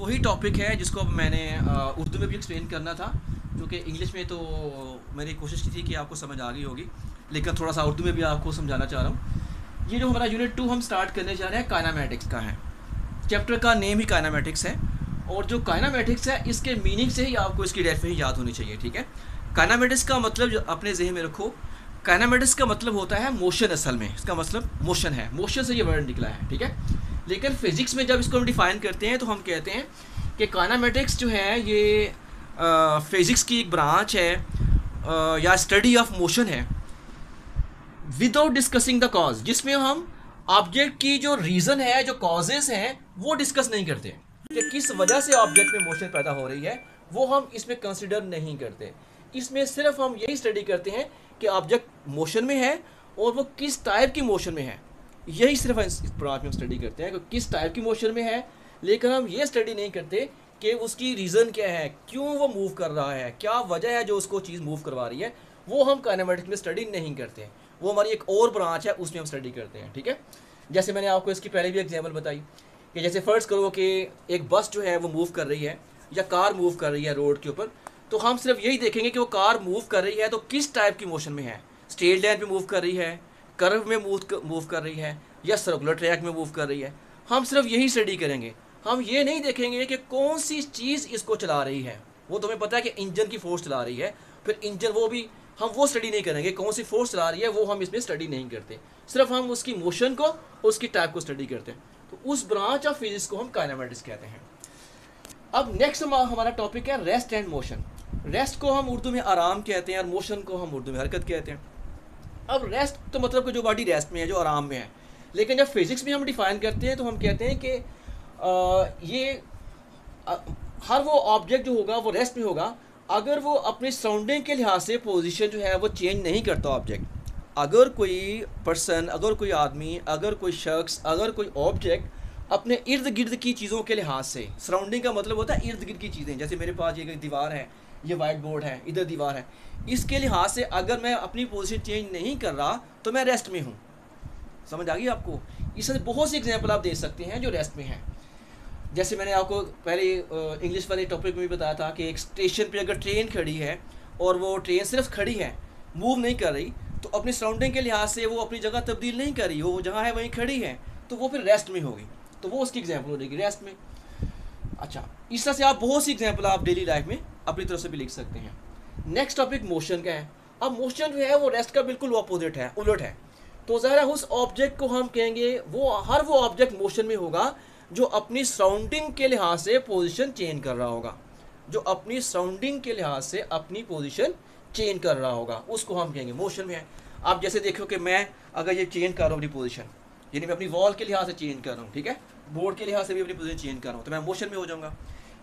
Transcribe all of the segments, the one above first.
वही टॉपिक है जिसको अब मैंने उर्दू में भी एक्सप्लेन करना था, क्योंकि इंग्लिश में तो मैंने कोशिश की थी कि आपको समझ आ गई होगी, लेकिन थोड़ा सा उर्दू में भी आपको समझाना चाह रहा हूँ। ये जो हमारा यूनिट 2 हम स्टार्ट करने जा रहे हैं काइनेमैटिक्स का है। चैप्टर का नेम ही काइनेमैटिक्स है, और जो काइनेमैटिक्स है इसके मीनिंग से ही आपको इसकी डेफिनेशन याद होनी चाहिए, ठीक है। काइनेमैटिक्स का मतलब जो अपने जहन में रखो, काइनेमैटिक्स का मतलब होता है मोशन। असल में इसका मतलब मोशन है, मोशन से ये वर्ड निकला है, ठीक है। लेकिन फिजिक्स में जब इसको हम डिफ़ाइन करते हैं तो हम कहते हैं कि काइनेमैटिक्स जो है ये फिज़िक्स की एक ब्रांच है या स्टडी ऑफ मोशन है विदाउट डिस्कसिंग द कॉज, जिसमें हम ऑब्जेक्ट की जो रीज़न है, जो कॉजेज़ हैं, वो डिस्कस नहीं करते कि किस वजह से ऑब्जेक्ट में मोशन पैदा हो रही है, वो हम इसमें कंसिडर नहीं करते। इसमें सिर्फ हम यही स्टडी करते हैं कि ऑब्जेक्ट मोशन में है और वो किस टाइप की मोशन में है। यही सिर्फ इस ब्रांच में हम स्टडी करते हैं कि किस टाइप की मोशन में है, लेकिन हम ये स्टडी नहीं करते कि उसकी रीज़न क्या है, क्यों वो मूव कर रहा है, क्या वजह है जो उसको चीज़ मूव करवा रही है। वो हम काइनेमैटिक्स में स्टडी नहीं करते, वो हमारी एक और ब्रांच है, उसमें हम स्टडी करते हैं, ठीक है। जैसे मैंने आपको इसकी पहले भी एग्जाम्पल बताई कि जैसे फ़र्ज़ करो कि एक बस जो है वो मूव कर रही है या कार मूव कर रही है रोड के ऊपर, तो हम सिर्फ यही देखेंगे कि वो कार मूव कर रही है तो किस टाइप की मोशन में है। स्ट्रेट लाइन पे मूव कर रही है, कर्व में मूव कर रही है, या सर्कुलर ट्रैक में मूव कर रही है। हम सिर्फ यही स्टडी करेंगे, हम ये नहीं देखेंगे कि कौन सी चीज़ इसको चला रही है। वो तो हमें पता है कि इंजन की फोर्स चला रही है, फिर इंजन वो भी हम वो स्टडी नहीं करेंगे, कौन सी फोर्स चला रही है वो हम इसमें स्टडी नहीं करते, सिर्फ हम उसकी मोशन को, उसकी टाइप को स्टडी करते हैं। तो उस ब्रांच ऑफ फिजिक्स को हम काइनेमैटिक्स कहते हैं। अब नेक्स्ट हमारा टॉपिक है रेस्ट एंड मोशन। रेस्ट को हम उर्दू में आराम कहते हैं और मोशन को हम उर्दू में हरकत कहते हैं। अब रेस्ट तो मतलब कि जो बॉडी रेस्ट में है, जो आराम में है, लेकिन जब फिजिक्स में हम डिफ़ाइन करते हैं तो हम कहते हैं कि ये हर वो ऑब्जेक्ट जो होगा वो रेस्ट में होगा अगर वो अपनी सराउंडिंग के लिहाज से पोजीशन जो है वो चेंज नहीं करता ऑब्जेक्ट। अगर कोई पर्सन, अगर कोई आदमी, अगर कोई शख्स, अगर कोई ऑब्जेक्ट अपने इर्द गिर्द की चीज़ों के लिहाज से, सराउंडिंग का मतलब होता है इर्द गिर्द की चीज़ें, जैसे मेरे पास ये दीवार है, ये वाइट बोर्ड है, इधर दीवार है, इसके लिहाज से अगर मैं अपनी पोजीशन चेंज नहीं कर रहा तो मैं रेस्ट में हूँ। समझ आ गई आपको? इससे बहुत सी एग्जांपल आप दे सकते हैं जो रेस्ट में हैं। जैसे मैंने आपको पहले इंग्लिश वाले टॉपिक में भी बताया था कि एक स्टेशन पे अगर ट्रेन खड़ी है और वो ट्रेन सिर्फ खड़ी है, मूव नहीं कर रही, तो अपनी सराउंडिंग के लिहाज से वो अपनी जगह तब्दील नहीं कर रही, वो जहाँ है वहीं खड़ी है, तो वो फिर रेस्ट में होगी। तो वो उसकी एग्जाम्पल हो जाएगी रेस्ट में। अच्छा, इस तरह से आप बहुत सी एग्जाम्पल आप डेली लाइफ में अपनी तरफ से भी लिख सकते हैं। नेक्स्ट टॉपिक मोशन का है। अब मोशन जो है वो रेस्ट का बिल्कुल अपोजिट है, उलट है। तो ज़ाहिर है उस ऑब्जेक्ट को हम कहेंगे वो ऑब्जेक्ट मोशन में होगा जो अपनी सराउंडिंग के लिहाज से पोजीशन चेंज कर रहा होगा, जो अपनी सराउंडिंग के लिहाज से अपनी पोजीशन चेंज कर रहा होगा, उसको हम कहेंगे मोशन में है। आप जैसे देखो कि मैं अगर ये चेंज कर रहा हूँ अपनी पोजीशन, यानी मैं अपनी वॉल के लिहाज से चेंज कर रहा हूँ, ठीक है, बोर्ड के लिहाज से भी अपनी पोजीशन चेंज कर रहा हूँ, तो मैं मोशन में हो जाऊँगा।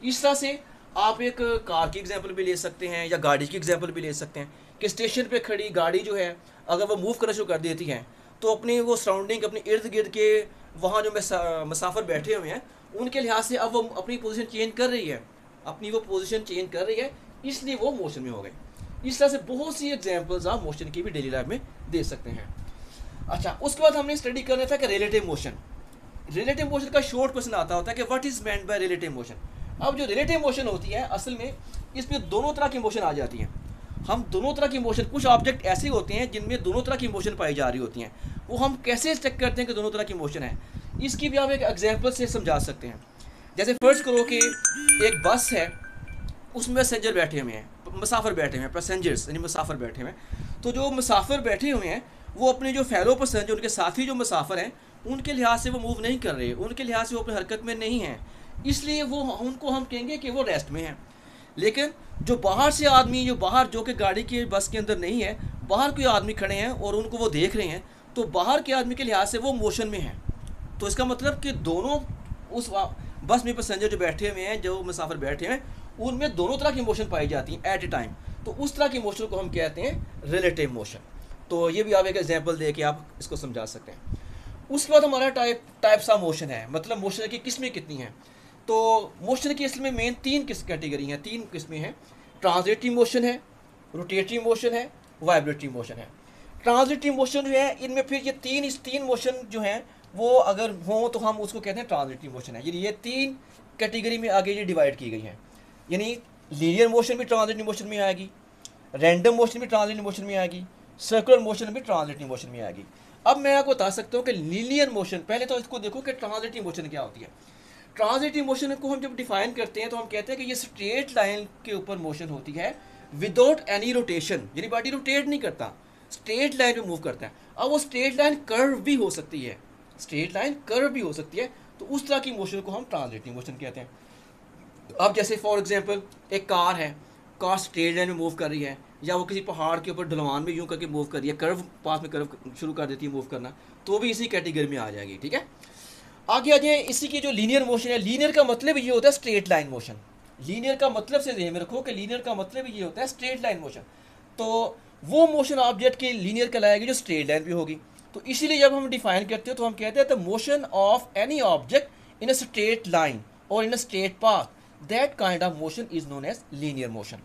इस तरह से आप एक कार की एग्जांपल भी ले सकते हैं या गाड़ी की एग्जांपल भी ले सकते हैं कि स्टेशन पे खड़ी गाड़ी जो है अगर वो मूव करना शुरू कर देती है तो अपनी वो सराउंडिंग, अपने इर्द गिर्द के वहाँ जो मुसाफिर बैठे हुए हैं उनके लिहाज से अब वो अपनी पोजीशन चेंज कर रही है, अपनी वो पोजीशन चेंज कर रही है, इसलिए वो मोशन में हो गई। इस तरह से बहुत सी एग्जांपल्स आप मोशन की भी डेली लाइफ में दे सकते हैं। अच्छा, उसके बाद हमने स्टडी करना था कि रिलेटिव मोशन। रिलेटिव मोशन का शॉर्ट क्वेश्चन आता होता है कि what is meant by relative motion. अब जो रिलेटिव मोशन होती है असल में इसमें दोनों तरह की मोशन आ जाती हैं। हम दोनों तरह की मोशन, कुछ ऑब्जेक्ट ऐसे होते हैं जिनमें दोनों तरह की मोशन पाई जा रही होती हैं, वो हम कैसे चेक करते हैं कि दोनों तरह की मोशन है, इसकी भी आप एक एग्जांपल से समझा सकते हैं। जैसे फर्ज करो कि एक बस है, उसमें पैसेंजर बैठे हुए हैं, मुसाफिर बैठे हुए हैं, पैसेंजर्स यानी मुसाफिर बैठे हुए हैं। तो जो मुसाफिर बैठे हुए हैं वो अपने जो फेलो पैसेंजर, उनके साथी जो मुसाफिर हैं, उनके लिहाज से वो मूव नहीं कर रहे, उनके लिहाज से वो अपनी हरकत में नहीं हैं, इसलिए वो उनको हम कहेंगे कि वो रेस्ट में हैं। लेकिन जो बाहर से आदमी, जो बाहर, जो कि गाड़ी के बस के अंदर नहीं है, बाहर कोई आदमी खड़े हैं और उनको वो देख रहे हैं, तो बाहर के आदमी के लिहाज से वो मोशन में हैं। तो इसका मतलब कि दोनों उस बस में पैसेंजर जो बैठे हुए हैं, जो मुसाफिर बैठे हैं, उनमें दोनों तरह की मोशन पाई जाती हैं एट ए टाइम। तो उस तरह की मोशन को हम कहते हैं रिलेटिव मोशन। तो ये भी आप एक एग्जाम्पल दे के आप इसको समझा सकते हैं। उसके बाद हमारा टाइप्स ऑफ मोशन है, मतलब मोशन की किस्में कितनी हैं। तो मोशन की असल में मेन तीन कैटेगरी हैं, तीन किस्में हैं। ट्रांजिटिव मोशन है, रोटेटरी मोशन है, वाइब्रेटरी मोशन है। ट्रांजिटिव मोशन जो है इनमें फिर ये तीन मोशन जो हैं वो अगर हों तो हम उसको कहते हैं ट्रांजिटिव मोशन है। ये तीन कैटेगरी में आगे ये डिवाइड की गई हैं, यानी लीनियर मोशन भी ट्रांजिटिव मोशन में आएगी, रैंडम मोशन भी ट्रांजिटिव मोशन में आएगी, सर्कुलर मोशन भी ट्रांजिटिव मोशन में आएगी। अब मैं आपको बता सकता हूँ कि लीनियर मोशन, पहले तो इसको देखो कि ट्रांजिटिव मोशन क्या होती है। ट्रांजिटिव मोशन को हम जब डिफाइन करते हैं तो हम कहते हैं कि ये स्ट्रेट लाइन के ऊपर मोशन होती है विदाउट एनी रोटेशन, यानी बॉडी रोटेट नहीं करता, स्ट्रेट लाइन पे मूव करता है। अब वो स्ट्रेट लाइन कर्व भी हो सकती है, स्ट्रेट लाइन कर्व भी हो सकती है, तो उस तरह की मोशन को हम ट्रांजिटिव मोशन कहते हैं। अब जैसे फॉर एग्जांपल एक कार है, कार स्ट्रेट लाइन में मूव कर रही है, या वो किसी पहाड़ के ऊपर ढलवान में यूं करके मूव कर रही है, कर्व पास में कर्व शुरू कर देती है मूव करना, तो भी इसी कैटेगरी में आ जाएगी। ठीक है, आगे आ जाए इसी की जो लीनियर मोशन है। लीनियर का मतलब ये होता है स्ट्रेट लाइन मोशन। लीनियर का मतलब से ध्यान में रखो कि लीनियर का मतलब ये होता है स्ट्रेट लाइन मोशन। तो वो मोशन ऑब्जेक्ट की लीनियर कहलाएगी जो स्ट्रेट लाइन पे होगी। तो इसीलिए जब हम डिफाइन करते हो तो हम कहते हैं the motion of any object in a straight line और in a straight path, that kind of motion is known as linear motion.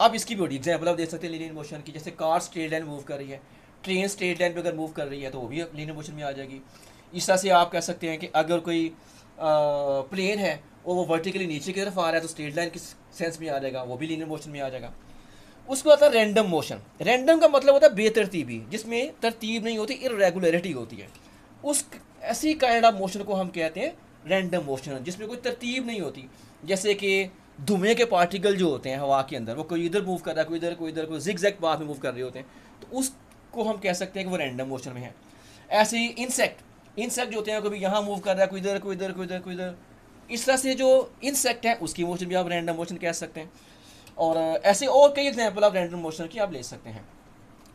अब इसकी बड़ी एग्जाम्पल आप देख सकते हैं लीनियर मोशन की, जैसे कार स्ट्रेट लाइन मूव कर रही है, ट्रेन स्ट्रेट लाइन पे अगर मूव कर रही है तो वो भी लीनियर मोशन में आ जाएगी। इस तरह से आप कह सकते हैं कि अगर कोई प्लेन है और वो वर्टिकली नीचे की तरफ आ रहा है तो स्ट्रेट लाइन की सेंस में आ जाएगा, वो भी लीनियर मोशन में आ जाएगा। उसके बाद आता है रैंडम मोशन। रैंडम का मतलब होता है बेतरतीबी, जिसमें तरतीब नहीं होती, इर्रेगुलरिटी होती है। उस ऐसी काइंड ऑफ मोशन को हम कहते हैं रैंडम मोशन, जिसमें कोई तरतीब नहीं होती। जैसे कि धुएं के पार्टिकल जो होते हैं हवा के अंदर, वो कोई इधर मूव कर रहा है, कोई इधर, कोई इधर, कोई जिग-जैग पाथ में मूव कर रहे होते हैं, तो उसको हम कह सकते हैं कि वो रैंडम मोशन में है। ऐसे ही इंसेक्ट जो होते हैं, कभी यहाँ मूव कर रहा है, कोई इधर, कोई इधर, कोई इधर, कोई इधर, इस तरह से जो इंसेक्ट है उसकी मोशन भी आप रैंडम मोशन कह सकते हैं। और ऐसे और कई एग्जांपल आप रैंडम मोशन की आप ले सकते हैं।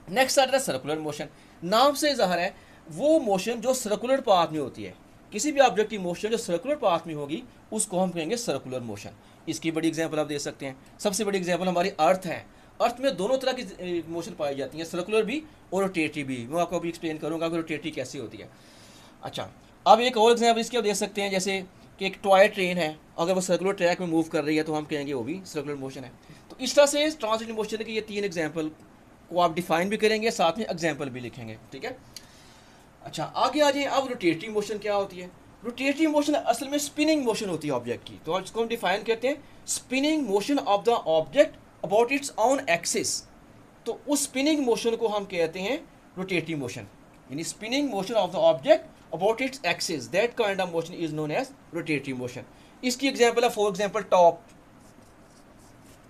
नेक्स्ट आता है सर्कुलर मोशन। नाम से ज़ाहिर है वो मोशन जो सर्कुलर पाथ में होती है। किसी भी ऑब्जेक्ट की मोशन जो सर्कुलर पाथ में होगी उसको हम कहेंगे सर्कुलर मोशन। इसकी बड़ी एग्जांपल आप दे सकते हैं। सबसे बड़ी एग्जांपल हमारी अर्थ है। अर्थ में दोनों तरह की मोशन पाई जाती हैं, सर्कुलर भी और रोटेटरी भी। मैं आपको अभी एक्सप्लेन करूँगा कि रोटेटरी कैसी होती है। अच्छा, अब एक और एग्जांपल इसकी आप दे सकते हैं, जैसे कि एक टॉय ट्रेन है, अगर वो सर्कुलर ट्रैक में मूव कर रही है तो हम कहेंगे वो भी सर्कुलर मोशन है। तो इस तरह से ट्रांजिटिव मोशन के ये 3 एग्जांपल को आप डिफाइन भी करेंगे, साथ में एग्जांपल भी लिखेंगे। ठीक है, अच्छा आगे आ जाए। अब रोटेटरी मोशन क्या होती है? रोटेटरी मोशन असल में स्पिनिंग मोशन होती है ऑब्जेक्ट की। तो इसको हम डिफाइन करते हैं spinning motion of the object about it's on axis. तो उस स्पिनिंग मोशन को हम कहते हैं रोटेटरी मोशन, यानी spinning motion of the object about its axis, that kind of motion is known as rotatory motion। इसकी एग्जांपल है for example top,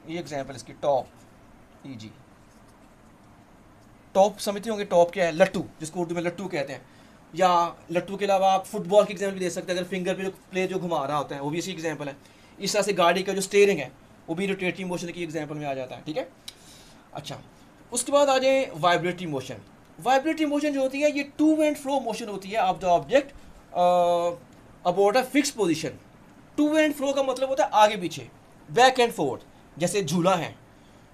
ये एग्जांपल इसकी टॉप, जी टॉप समझते होंगे। टॉप क्या है? लट्टू, जिसको उर्दू में लट्टू कहते हैं। या लट्टू के अलावा आप फुटबॉल की एग्जांपल भी दे सकते हैं, अगर फिंगर पे जो प्ले जो घुमा रहा होता है वो भी इसी एग्जांपल है। इस तरह से गाड़ी का जो स्टीयरिंग है वो भी रोटेटरी मोशन की एग्जांपल में आ जाता है। ठीक है, अच्छा उसके बाद आ जाए वाइब्रेटरी मोशन। वाइब्रेटरी मोशन जो होती है ये टू एंड फ्रो मोशन होती है of the object about a fix position. To and fro का मतलब होता है आगे पीछे, बैक एंड फोर्थ। जैसे झूला है,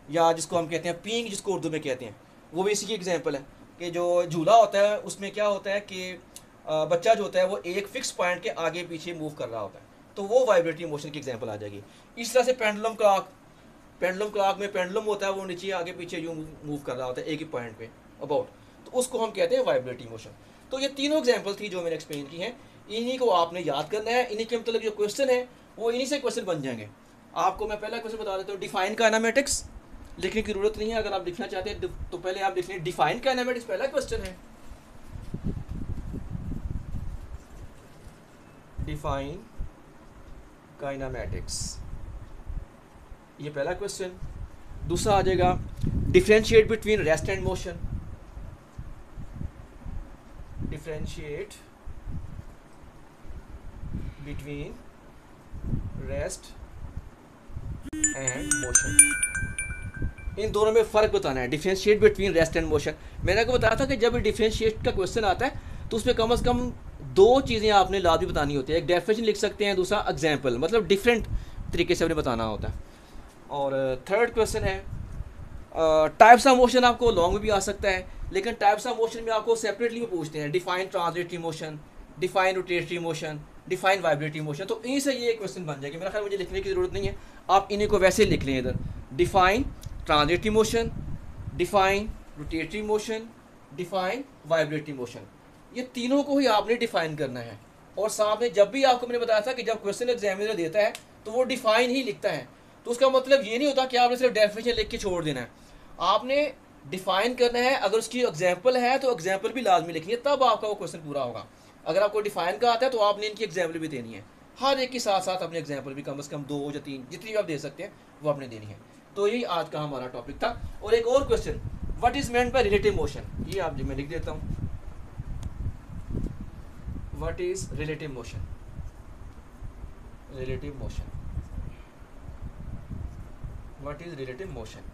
या जिसको हम कहते हैं पींग, जिसको उर्दू में कहते हैं, वो भी इसी की एग्जांपल है कि जो झूला होता है उसमें क्या होता है कि बच्चा जो होता है वो एक फिक्स पॉइंट के आगे पीछे मूव कर रहा होता है, तो वो वाइब्रेटरी मोशन की एग्जांपल आ जाएगी। इस तरह से पेंडुलम क्लॉक में पेंडुलम होता है वो नीचे आगे पीछे यूँ मूव कर रहा होता है एक ही पॉइंट पे अबाउट, तो उसको हम कहते हैं वाइब्रेटरी मोशन। तो ये तीनों एग्जांपल थी जो मैंने एक्सप्लेन की हैं, इन्हीं को आपने याद करना है। इन्हीं के मतलब जो क्वेश्चन है वो इन्हीं से क्वेश्चन बन जाएंगे। आपको मैं पहला क्वेश्चन बता देता हूँ। डिफाइन काइनेमेटिक्स लिखने की जरूरत नहीं है, अगर आप लिखना चाहते हैं तो पहले आप लिख लें डिफाइन काइनेमेटिक्स, पहला क्वेश्चन है। डिफाइन काइनेमेटिक्स, ये पहला क्वेश्चन। दूसरा आ जाएगा differentiate between rest and motion. Differentiate between rest and motion, इन दोनों में फ़र्क बताना है। Differentiate between rest and motion, मैंने आपको बताया था कि जब डिफरेंशिएट का क्वेश्चन आता है तो उसमें कम से कम 2 चीज़ें आपने लाजमी बतानी होती है। एक डेफिनेशन लिख सकते हैं, दूसरा एग्जाम्पल, मतलब डिफरेंट तरीके से आपने बताना होता है। और थर्ड क्वेश्चन है टाइप्स ऑफ मोशन। आपको लॉन्ग में भी आ सकता है, लेकिन टाइप्स ऑफ मोशन में आपको सेपरेटली भी पूछते हैं। Define transitory motion, define rotatory motion, define vibratory motion. तो इन्हीं से ये क्वेश्चन बन जाएगी। मेरा ख्याल मुझे लिखने की ज़रूरत नहीं है, आप इन्हीं को वैसे लिख लें इधर। Define transitory motion, define rotatory motion, define vibratory motion, ये तीनों को ही आपने डिफाइन करना है। और सामने जब भी आपको मैंने बताया था कि जब क्वेश्चन एग्जामिनर देता है तो वो डिफाइन ही लिखता है, तो उसका मतलब ये नहीं होता कि आपने सिर्फ डेफिनेशन लिख के छोड़ देना है, आपने डिफाइन करना है। अगर उसकी एग्जाम्पल है तो एग्जाम्पल भी लाजमी लिखनी है, तब आपका वो क्वेश्चन पूरा होगा। अगर आपको डिफाइन का आता है तो आपने इनकी एग्जाम्पल भी देनी है, हर एक के साथ साथ अपने एग्जाम्पल भी कम से कम 2 या 3 जितनी भी आप दे सकते हैं वो आपने देनी है। तो यही आज का हमारा टॉपिक था। और एक और question, what is meant by relative motion, ये आप मैं लिख देता हूँ, what is relative motion, relative motion, what is relative motion.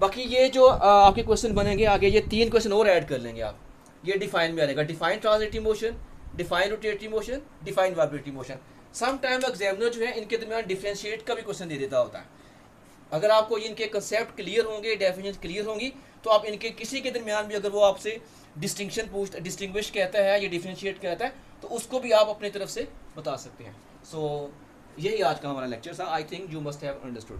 बाकी ये जो आपके क्वेश्चन बनेंगे आगे, ये 3 क्वेश्चन और ऐड कर लेंगे आप, ये डिफाइन में आ जाएगा, define transitive motion, define rotative motion, define vibrative motion. Some time examiner जो है इनके दरमियान डिफरेंशिएट का भी क्वेश्चन दे देता होता है। अगर आपको इनके कंसेप्ट क्लियर होंगे, डेफिनेशन क्लियर होंगी, तो आप इनके किसी के दरमियान भी अगर वो आपसे डिस्टिंग्विश कहता है या डिफरेंशिएट कहता है तो उसको भी आप अपनी तरफ से बता सकते हैं। सो यही आज का हमारा लेक्चर था। I think you must have understood.